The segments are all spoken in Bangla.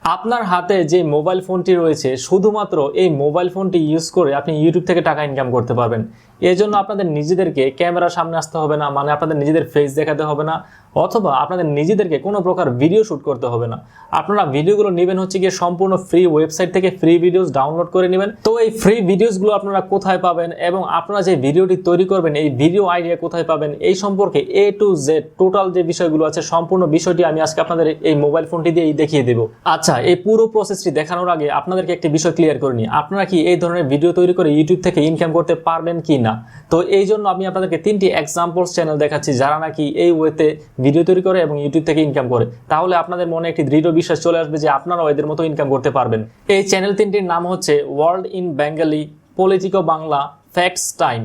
আপনার হাতে যে মোবাইল ফোনটি রয়েছে শুধুমাত্র এই মোবাইল ফোনটি ইউজ করে আপনি ইউটিউব থেকে টাকা ইনকাম করতে পারবেন। এর জন্য আপনাদের নিজেদেরকে ক্যামেরার সামনে আসতে হবে না, মানে আপনাদের নিজেদের ফেস দেখাতে হবে না, অথবা আপনাদের নিজেদেরকে কোনো প্রকার ভিডিও শ্যুট করতে হবে না। আপনারা ভিডিওগুলো নেবেন হচ্ছে গিয়ে সম্পূর্ণ ফ্রি ওয়েবসাইট থেকে ফ্রি ভিডিওস ডাউনলোড করে নেবেন। তো এই ফ্রি ভিডিওসগুলো আপনারা কোথায় পাবেন এবং আপনারা যে ভিডিওটি তৈরি করবেন এই ভিডিও আইডিয়া কোথায় পাবেন, এই সম্পর্কে A to Z টোটাল যে বিষয়গুলো আছে সম্পূর্ণ বিষয়টি আমি আজকে আপনাদের এই মোবাইল ফোনটি দিয়েই দেখিয়ে দেব। আচ্ছা, এই পুরো প্রসেসটি দেখানোর আগে আপনাদেরকে একটি বিষয় ক্লিয়ার করে নিই, আপনারা কি এই ধরনের ভিডিও তৈরি করে ইউটিউব থেকে ইনকাম করতে পারবেন কি না। তো এই জন্য আমি আপনাদেরকে 3টি এক্সাম্পলস চ্যানেল দেখাচ্ছি যারা নাকি এই ওয়েতে ভিডিও তৈরি করে এবং ইউটিউব থেকে ইনকাম করে। তাহলে আপনাদের মনে একটি দৃঢ় বিশ্বাস চলে আসবে যে আপনারাও এদের মতো ইনকাম করতে পারবেন। এই চ্যানেল 3টির নাম হচ্ছে world in Bengali, Politico Bangla, facts time.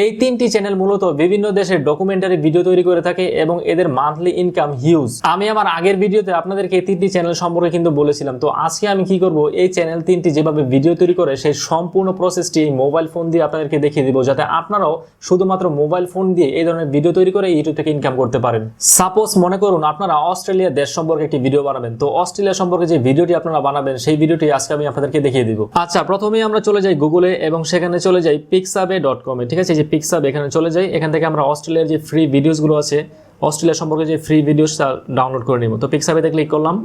এই 3টি চ্যানেল মূলত বিভিন্ন দেশের ডকুমেন্টারি ভিডিও তৈরি করে থাকে এবং এদের মান্থলি ইনকাম হিউজ। আমি আমার আগের ভিডিওতে আপনাদেরকে এই 3টি চ্যানেল সম্পর্কে কিন্তু বলেছিলাম। তো আজকে আমি কি করব, এই চ্যানেল 3টি যেভাবে ভিডিও তৈরি করে সেই সম্পূর্ণ প্রসেসটি এই মোবাইল ফোন দিয়ে আপনাদেরকে দেখিয়ে দিব, যাতে আপনারাও শুধুমাত্র মোবাইল ফোন দিয়ে এই ধরনের ভিডিও তৈরি করে ইউটিউব থেকে ইনকাম করতে পারেন। সাপোজ মনে করুন আপনারা অস্ট্রেলিয়া দেশ সম্পর্কে একটি ভিডিও বানাবেন। তো অস্ট্রেলিয়া সম্পর্কে যে ভিডিওটি আপনারা বানাবেন সেই ভিডিওটি আজকে আমি আপনাদেরকে দেখিয়ে দিব। আচ্ছা, প্রথমেই আমরা চলে যাই গুগলে এবং সেখানে চলে যাই pixabay.com এ। ঠিক আছে, যে পিক্সাবে এখানে চলে যাই, এখান থেকে আমরা অস্ট্রেলিয়ার যে ফ্রি ভিডিওসগুলো আছে, অস্ট্রেলিয়া সম্পর্কে যে ফ্রি ভিডিওসটা ডাউনলোড করে নিব। তো পিক্সাবেতে ক্লিক করলাম।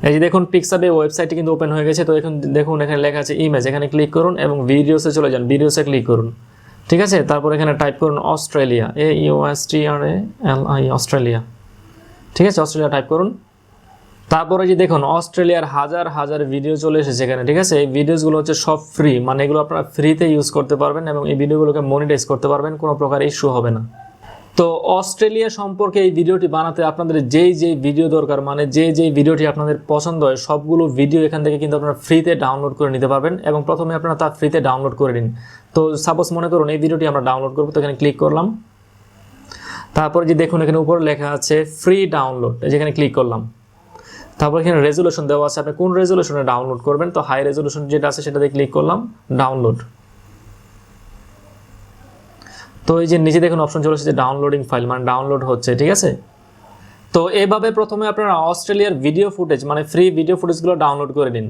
এই যে দেখুন পিক্সাবে ওয়েবসাইটটি কিন্তু ওপেন হয়ে গেছে। তো এখন দেখুন এখানে লেখা আছে ইমেজ, এখানে ক্লিক করুন এবং ভিডিওসে চলে যান, ভিডিওসে ক্লিক করুন। ঠিক আছে, তারপর এখানে টাইপ করুন অস্ট্রেলিয়া, AUSTRALI, অস্ট্রেলিয়া। ঠিক আছে, অস্ট্রেলিয়া টাইপ করুন। তারপরে যে দেখুন অস্ট্রেলিয়ার হাজার হাজার ভিডিও চলে এসেছে এখানে। ঠিক আছে, এই ভিডিওসগুলো হচ্ছে সব ফ্রি, মানে এগুলো আপনারা ফ্রিতে ইউজ করতে পারবেন এবং এই ভিডিওগুলোকে মনিটাইজ করতে পারবেন, কোনো প্রকার ইস্যু হবে না। তো অস্ট্রেলিয়া সম্পর্কে এই ভিডিওটি বানাতে আপনাদের যেই ভিডিও দরকার, মানে যেই ভিডিওটি আপনাদের পছন্দ হয় সবগুলো ভিডিও এখান থেকে কিন্তু আপনারা ফ্রিতে ডাউনলোড করে নিতে পারবেন এবং প্রথমে আপনারা তা ফ্রিতে ডাউনলোড করে নিন। তো সাপোজ মনে করুন এই ভিডিওটি আমরা ডাউনলোড করবো, তো এখানে ক্লিক করলাম। তারপরে যে দেখুন এখানে উপরে লেখা আছে ফ্রি ডাউনলোড, যেখানে ক্লিক করলাম। তারপর এখানে রেজুলেশন দেওয়া আছে, আপনি কোন রেজুলেশনে ডাউনলোড করবেন। তো হাই রেজুলেশন যেটা আছে সেটাতে ক্লিক করলাম, ডাউনলোড। তো এই যে নিচে দেখুন অপশন চলে এসেছে ডাউনলোডিং ফাইল, মানে ডাউনলোড হচ্ছে। ঠিক আছে, তো এইভাবে প্রথমে আপনারা অস্ট্রেলিয়ার ভিডিও ফুটেজ, মানে ফ্রি ভিডিও ফুটেজগুলো ডাউনলোড করে নিন।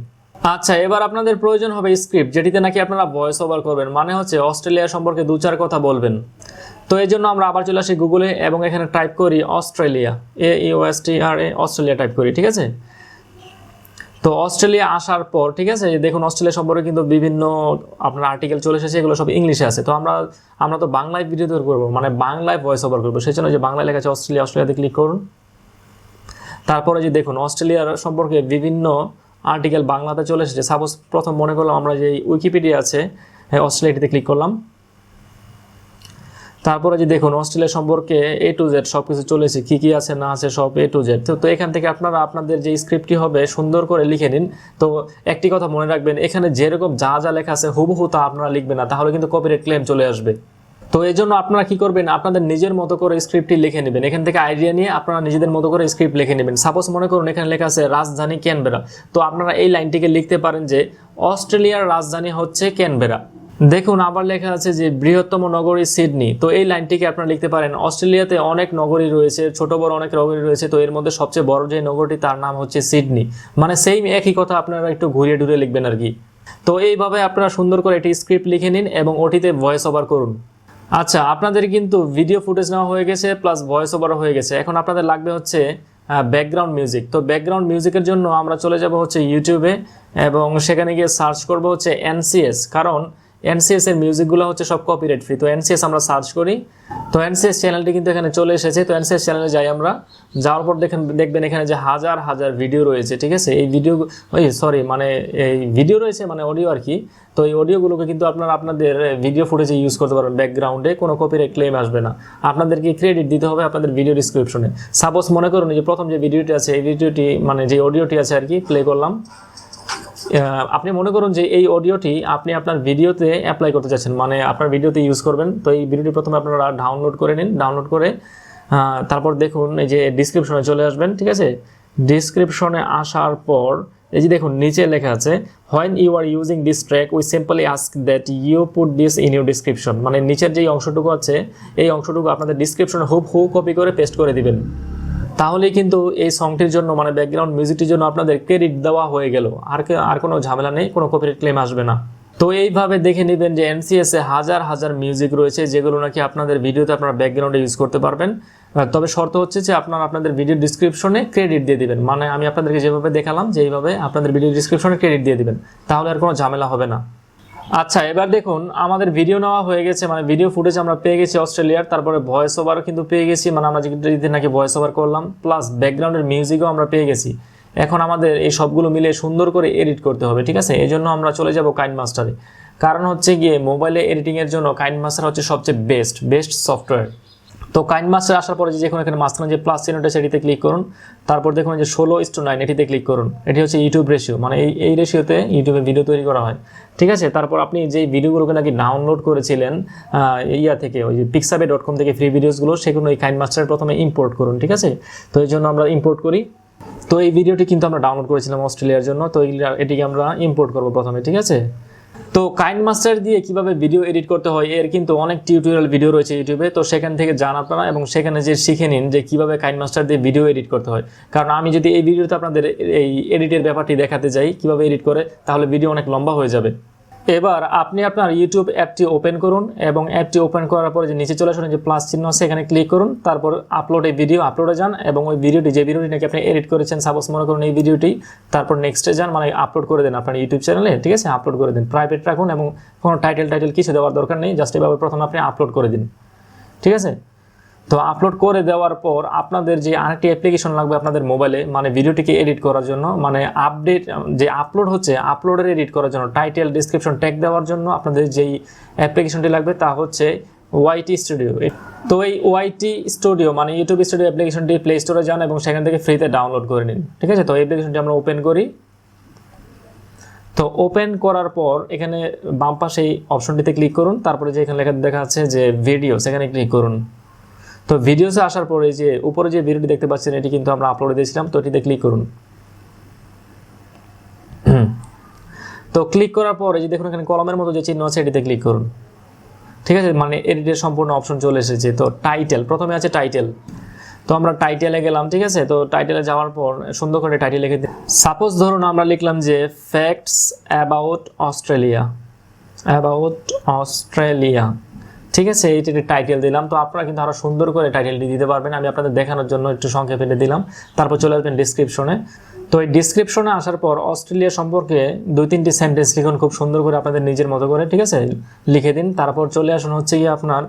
আচ্ছা, এবার আপনাদের প্রয়োজন হবে স্ক্রিপ্ট, যেটিতে নাকি আপনারা ভয়েস ওভার করবেন, মানে হচ্ছে অস্ট্রেলিয়া সম্পর্কে 2-4 কথা বলবেন। তো এই জন্য আমরা আবার চলে আসি গুগলে এবং এখানে টাইপ করি অস্ট্রেলিয়া, AUSTRA, অস্ট্রেলিয়া টাইপ করি। ঠিক আছে, তো অস্ট্রেলিয়া আসার পর ঠিক আছে দেখুন অস্ট্রেলিয়া সম্পর্কে কিন্তু বিভিন্ন আপনার আর্টিকেল চলে এসেছে, এগুলো সব ইংলিশে আছে। তো আমরা তো বাংলায় ভিডিও তৈরি করবো, মানে বাংলায় ভয়েস ওভার করবো, সেই জন্য যে বাংলায় লেখা আছে অস্ট্রেলিয়া, অস্ট্রেলিয়াতে ক্লিক করুন। তারপরে যে দেখুন অস্ট্রেলিয়ার সম্পর্কে বিভিন্ন আর্টিকেল বাংলাতে চলে এসেছে। সাপোজ প্রথম মনে করলাম আমরা যে উইকিপিডিয়া আছে অস্ট্রেলিয়াতে ক্লিক করলাম। তারপরে যে দেখুন অস্ট্রেলিয়া সম্পর্কে A to Z সবকিছু চলে এসেছে, কি আছে না আছে সব A to Z। তো এখান থেকে আপনারা আপনাদের যে স্ক্রিপ্টটি হবে সুন্দর করে লিখে নিন। তো একটি কথা মনে রাখবেন, এখানে যেরকম যা লেখা আছে হুবহু তা আপনারা লিখবেন না, তাহলে কিন্তু কপিরাইট ক্লেম চলে আসবে। তো এই জন্য আপনারা কি করবেন, আপনাদের নিজের মতো করে স্ক্রিপ্টটি লিখে নেবেন। এখান থেকে আইডিয়া নিয়ে আপনারা নিজেদের মতো করে স্ক্রিপ্ট লিখে নেবেন। সাপোজ মনে করুন এখানে লেখা আছে রাজধানী ক্যানবেরা, তো আপনারা এই লাইনটিকে লিখতে পারেন যে অস্ট্রেলিয়ার রাজধানী হচ্ছে ক্যানবেরা। দেখুন আবার লেখা আছে যে বৃহত্তম নগরী সিডনি, তো এই লাইনটিকে আপনারা লিখতে পারেন অস্ট্রেলিয়াতে অনেক নগরী রয়েছে, ছোট বড় অনেক নগরী রয়েছে, তো এর মধ্যে সবচেয়ে বড় যে নগরীটি তার নাম হচ্ছে সিডনি। মানে সেম একই কথা আপনারা একটু ঘুরিয়ে ঘুরিয়ে লিখবেন আর কি। তো এইভাবে আপনারা সুন্দর করে একটি স্ক্রিপ্ট লিখে নিন এবং ওটিতে ভয়েস ওভার করুন। আচ্ছা, আপনাদের কিন্তু ভিডিও ফুটেজ নেওয়া হয়ে গেছে প্লাস ভয়েস ওভারও হয়ে গেছে। এখন আপনাদের লাগবে হচ্ছে ব্যাকগ্রাউন্ড মিউজিক। তো ব্যাকগ্রাউন্ড মিউজিকের জন্য আমরা চলে যাব হচ্ছে ইউটিউবে এবং সেখানে গিয়ে সার্চ করব হচ্ছে NCS, কারণ NCS এর মিউজিকগুলো হচ্ছে সব কপিরাইট ফ্রি। তো NCS আমরা সার্চ করি, তো NCS চ্যানেলটি কিন্তু এখানে চলে এসেছে। তো NCS চ্যানেলে যাই আমরা, যাওয়ার পর দেখবেন এখানে যে হাজার হাজার ভিডিও রয়েছে। ঠিক আছে, এই ভিডিও মানে এই ভিডিও রয়েছে মানে অডিও আর কি। তো এই অডিওগুলোকে কিন্তু আপনারা আপনাদের ভিডিও ফুটেজে ইউজ করতে পারবেন, ব্যাকগ্রাউন্ডে কোনো কপিরাইট ক্লেম আসবে না। আপনাদেরকে ক্রেডিট দিতে হবে আপনাদের ভিডিও ডিসক্রিপশনে। সাপোজ মনে করুন যে প্রথম যে ভিডিওটি আছে এই ভিডিওটি মানে যে অডিওটি আছে আর কি, প্লে করলাম। আপনি মনে করুন যে এই অডিওটি আপনি আপনার ভিডিওতে অ্যাপ্লাই করতে চাচ্ছেন, মানে আপনার ভিডিওতে ইউজ করবেন। তো এই ভিডিওটি প্রথমে আপনারা ডাউনলোড করে নিন, ডাউনলোড করে তারপর দেখুন এই যে ডিসক্রিপশনে চলে আসবেন। ঠিক আছে, ডিসক্রিপশনে আসার পর এই যে দেখুন নিচে লেখা আছে when you are using this track we simply ask that you put this in your description, মানে নিচের যে অংশটুকু আছে এই অংশটুকু আপনাদের ডিসক্রিপশনে হুবহু কপি করে পেস্ট করে দিবেন। তাহলেই কিন্তু এই সংটির জন্য মানে ব্যাকগ্রাউন্ড মিউজিকটির জন্য আপনাদের ক্রেডিট দেওয়া হয়ে গেল, আর কোনো ঝামেলা নেই, কোনো কপিরাইট ক্লেম আসবে না। তো এইভাবে দেখে নেবেন যে NCS এ হাজার হাজার মিউজিক রয়েছে যেগুলো নাকি আপনাদের ভিডিওতে আপনারা ব্যাকগ্রাউন্ডে ইউজ করতে পারবেন। তবে শর্ত হচ্ছে যে আপনাদের ভিডিও ডিসক্রিপশনে ক্রেডিট দিয়ে দিবেন, মানে আমি আপনাদেরকে যেভাবে দেখালাম যে এইভাবে আপনাদের ভিডিও ডিসক্রিপশনে ক্রেডিট দিয়ে দিবেন, তাহলে আর কোনো ঝামেলা হবে না। আচ্ছা, এবার দেখুন আমাদের ভিডিও নেওয়া হয়ে গেছে, মানে ভিডিও ফুটেজ আমরা পেয়ে গেছি অস্ট্রেলিয়ার, তারপরে ভয়েস ওভারও কিন্তু পেয়ে গেছি, মানে আমরা যেদিন নাকি ভয়েস ওভার করলাম, প্লাস ব্যাকগ্রাউন্ডের মিউজিকও আমরা পেয়ে গেছি। এখন আমাদের এই সবগুলো মিলে সুন্দর করে এডিট করতে হবে, ঠিক আছে? এই জন্য আমরা চলে যাব কাইনমাস্টারে। কারণ হচ্ছে গিয়ে মোবাইলে এডিটিংয়ের জন্য কাইনমাস্টার হচ্ছে সবচেয়ে বেস্ট সফটওয়্যার। তো কাইনমাস্টার আসার পরে যে এখানে মাঝখানে যে প্লাস চিহ্নটা সেটিতে ক্লিক করুন, তারপর দেখুন যে 16:9 এটিতে ক্লিক করুন। এটি হচ্ছে ইউটিউব রেশিও, মানে এই রেশিওতে ইউটিউবে ভিডিও তৈরি করা হয়, ঠিক আছে? তারপর আপনি যেই ভিডিওগুলোকে নাকি ডাউনলোড করেছিলেন থেকে, ওই যে pixabay.com থেকে ফ্রি ভিডিওসগুলো, সেগুলো এই কাইনমাস্টারে প্রথমে ইম্পোর্ট করুন, ঠিক আছে? তো এই জন্য আমরা ইম্পোর্ট করি। তো এই ভিডিওটি কিন্তু আমরা ডাউনলোড করেছিলাম অস্ট্রেলিয়ার জন্য, তো এটিকে আমরা ইম্পোর্ট করব প্রথমে, ঠিক আছে? তো কাইনমাস্টার দিয়ে কিভাবে ভিডিও এডিট করতে হয় এর কিন্তু অনেক টিউটোরিয়াল ভিডিও রয়েছে ইউটিউবে, তো সেখান থেকে যান আপনারা এবং সেখানে যে শিখে নিন যে কিভাবে কাইনমাস্টার দিয়ে ভিডিও এডিট করতে হয়। কারণ আমি যদি এই ভিডিওতে আপনাদের এই এডিটের ব্যাপারটি দেখাতে যাই কিভাবে এডিট করে, তাহলে ভিডিও অনেক লম্বা হয়ে যাবে। এবার আপনি আপনার ইউটিউব অ্যাপটি ওপেন করুন এবং অ্যাপটি ওপেন করার পরে যে নিচে চলে আসুন, যে প্লাস চিহ্ন আছে এখানে ক্লিক করুন, তারপর আপলোডে ভিডিও, আপলোডে যান এবং ওই ভিডিওটি যে ভিডিওটি নাকি আপনি এডিট করেছেন, সাপোজ মনে করুন এই ভিডিওটি, তারপর নেক্সটে যান, মানে আপলোড করে দেন আপনার ইউটিউব চ্যানেলে, ঠিক আছে? আপলোড করে দিন, প্রাইভেট রাখুন এবং কোনো টাইটেল কিছু দেওয়ার দরকার নেই, জাস্ট এভাবে প্রথমে আপনি আপলোড করে দিন, ঠিক আছে? তো আপলোড করে দেওয়ার পর আপনাদের যে আরেকটি অ্যাপ্লিকেশন লাগবে আপনাদের মোবাইলে, মানে ভিডিওটিকে এডিট করার জন্য, মানে আপডেট যে আপলোড হচ্ছে, আপলোডের এডিট করার জন্য, টাইটেল ডেসক্রিপশন ট্যাগ দেওয়ার জন্য আপনাদের যেই অ্যাপ্লিকেশনটি লাগবে তা হচ্ছে ওয়াইটি স্টুডিও। তো এই ওয়াইটি স্টুডিও মানে ইউটিউব স্টুডিও অ্যাপ্লিকেশনটি প্লে স্টোরে যান এবং সেখান থেকে ফ্রিতে ডাউনলোড করে নিন, ঠিক আছে? তো এই অ্যাপ্লিকেশনটি আমরা ওপেন করি। তো ওপেন করার পর এখানে বাম পাশে এই অপশনটিতে ক্লিক করুন, তারপরে যে এখানে লেখা দেখা আছে যে ভিডিও, সেখানে ক্লিক করুন। তো ভিডিওসে আসার পরে যে উপরে যে ভিডিওটি দেখতে পাচ্ছেন এটি কিন্তু আমরা আপলোড দিয়েছিলাম, তো এটিতে ক্লিক করুন। তো ক্লিক করার পরে যে দেখুন এখানে কলমের মতো যে চিহ্ন আছে এটিতে ক্লিক করুন, ঠিক আছে? মানে এডিটের সম্পূর্ণ অপশন চলে এসেছে। তো টাইটেল, প্রথমে আছে টাইটেল, তো আমরা টাইটেলে গেলাম, ঠিক আছে? তো টাইটেলে যাওয়ার পর সুন্দর করে টাইটেল লিখে দিই। সাপোজ ধরুন আমরা লিখলাম যে ফ্যাক্টস অ্যাবাউট অস্ট্রেলিয়া, ঠিক আছে? এইটার টাইটেল দিলাম। তো আপনারা কিন্তু আরো সুন্দর করে টাইটেলটি দিতে পারবেন, আমি আপনাদের দেখানোর জন্য একটু সংক্ষেপে দিলাম। তারপর চলে আসবেন ডেসক্রিপশনে। তো এই ডেসক্রিপশনে আসার পর অস্ট্রেলিয়া সম্পর্কে 2-3টি সেন্টেন্স লিখুন খুব সুন্দর করে আপনাদের নিজের মতো করে, ঠিক আছে? লিখে দিন। তারপর চলে আসুন হচ্ছে গিয়ে আপনার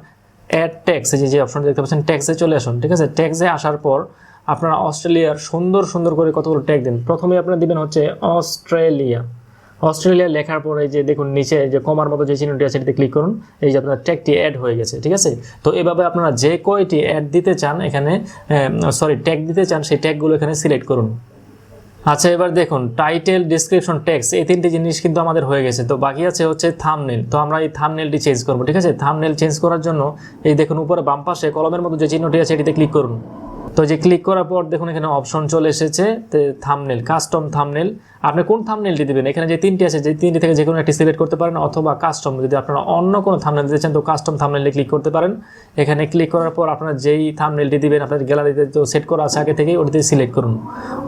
অ্যাড ট্যাক্স, যে অপশনটা দেখতে পাচ্ছেন ট্যাক্সে চলে আসুন, ঠিক আছে? ট্যাক্সে আসার পর আপনারা অস্ট্রেলিয়ার সুন্দর করে কতগুলো ট্যাগ দিন। প্রথমে আপনারা দিবেন হচ্ছে অস্ট্রেলিয়া লেখার পরে যে দেখুন নিচে যে কমার মতো যে চিহ্নটি আছে সেটাতে ক্লিক করুন, এই যে আপনার ট্যাগটি অ্যাড হয়ে গেছে, ঠিক আছে? তো এভাবে আপনারা যে কয়টি অ্যাড দিতে চান এখানে ট্যাগ দিতে চান সেই ট্যাগগুলো এখানে সিলেক্ট করুন। আচ্ছা, এবার দেখুন টাইটেল, ডেসক্রিপশন, ট্যাক্স, এই তিনটি জিনিস কিন্তু আমাদের হয়ে গেছে। তো বাকি আছে হচ্ছে থাম্বনেল। তো আমরা এই থাম্বনেলটি চেঞ্জ করব, ঠিক আছে? থাম্বনেল চেঞ্জ করার জন্য এই দেখুন উপরে বাম পাশে কলমের মতো যে চিহ্নটি আছে এটিতে ক্লিক করুন। তো যে ক্লিক করার পর দেখুন এখানে অপশন চলে এসেছে থাম্বনেল, কাস্টম থাম্বনেল। আপনি কোন থাম্বনেলটি দিবেন, এখানে যে তিনটি আছে যে তিনটি থেকে যে কোনো একটি সিলেক্ট করতে পারেন, অথবা কাস্টম, যদি আপনারা অন্য কোনো থাম্বনেল দিতে চান তো কাস্টম থাম্বনেলে ক্লিক করতে পারেন। এখানে ক্লিক করার পর আপনারা যেই থাম্বনেলটি দিবেন আপনাদের গ্যালারিতে তো সেট করা আছে আগে থেকেই, ওটিতে সিলেক্ট করুন।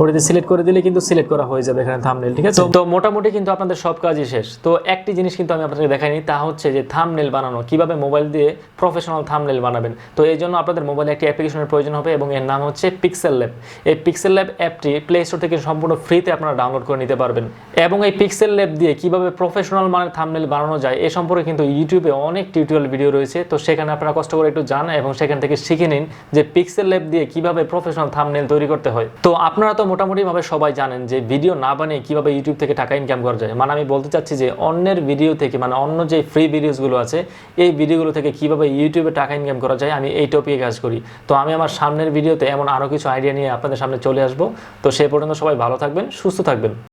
ওটিতে সিলেক্ট করে দিলে কিন্তু সিলেক্ট করা হয়ে যাবে এখানে থাম্বনেল, ঠিক আছে? তো মোটামুটি কিন্তু আপনাদের সব কাজই শেষ। তো একটি জিনিস কিন্তু আমি আপনাদের দেখাইনি, তা হচ্ছে যে থাম্বনেল বানানো, কিভাবে মোবাইল দিয়ে প্রফেশনাল থাম্বনেল বানাবেন। তো এই জন্য আপনাদের মোবাইলে একটি অ্যাপ্লিকেশনের প্রয়োজন হবে এবং এর নাম হচ্ছে পিক্সেল ল্যাব। এই পিক্সেল ল্যাব অ্যাপটি প্লে স্টোর থেকে সম্পূর্ণ ফ্রিতে আপনারা ডাউনলোড করে নিতে পারবেন। এবং এই পিক্সেল ল্যাব দিয়ে কিভাবে প্রফেশনাল মানের থাম্বনেল বানানো যায় এ সম্পর্কে কিন্তু ইউটিউবে অনেক টিউটোরিয়াল ভিডিও রয়েছে। তো সেখানে আপনারা কষ্ট করে একটু যান এবং সেখান থেকে শিখে নিন যে পিক্সেল ল্যাব দিয়ে কিভাবে প্রফেশনাল থাম্বনেল তৈরি করতে হয়। তো আপনারা তো মোটামুটিভাবে সবাই জানেন যে ভিডিও না বানিয়ে কিভাবে ইউটিউব থেকে টাকা ইনকাম করা যায়। মানে আমি বলতে চাচ্ছি যে অন্যের ভিডিও থেকে, মানে অন্য যে ফ্রি ভিডিওসগুলো আছে এই ভিডিওগুলো থেকে কিভাবে ইউটিউবে টাকা ইনকাম করা যায় আমি এই টপিকে কাজ করি। তো আমি আমার সামনের ভিডিওতে এমন আরও কিছু আইডিয়া নিয়ে আপনাদের সামনে চলে আসবো। তো সে পর্যন্ত সবাই ভালো থাকবেন, সুস্থ থাকবেন।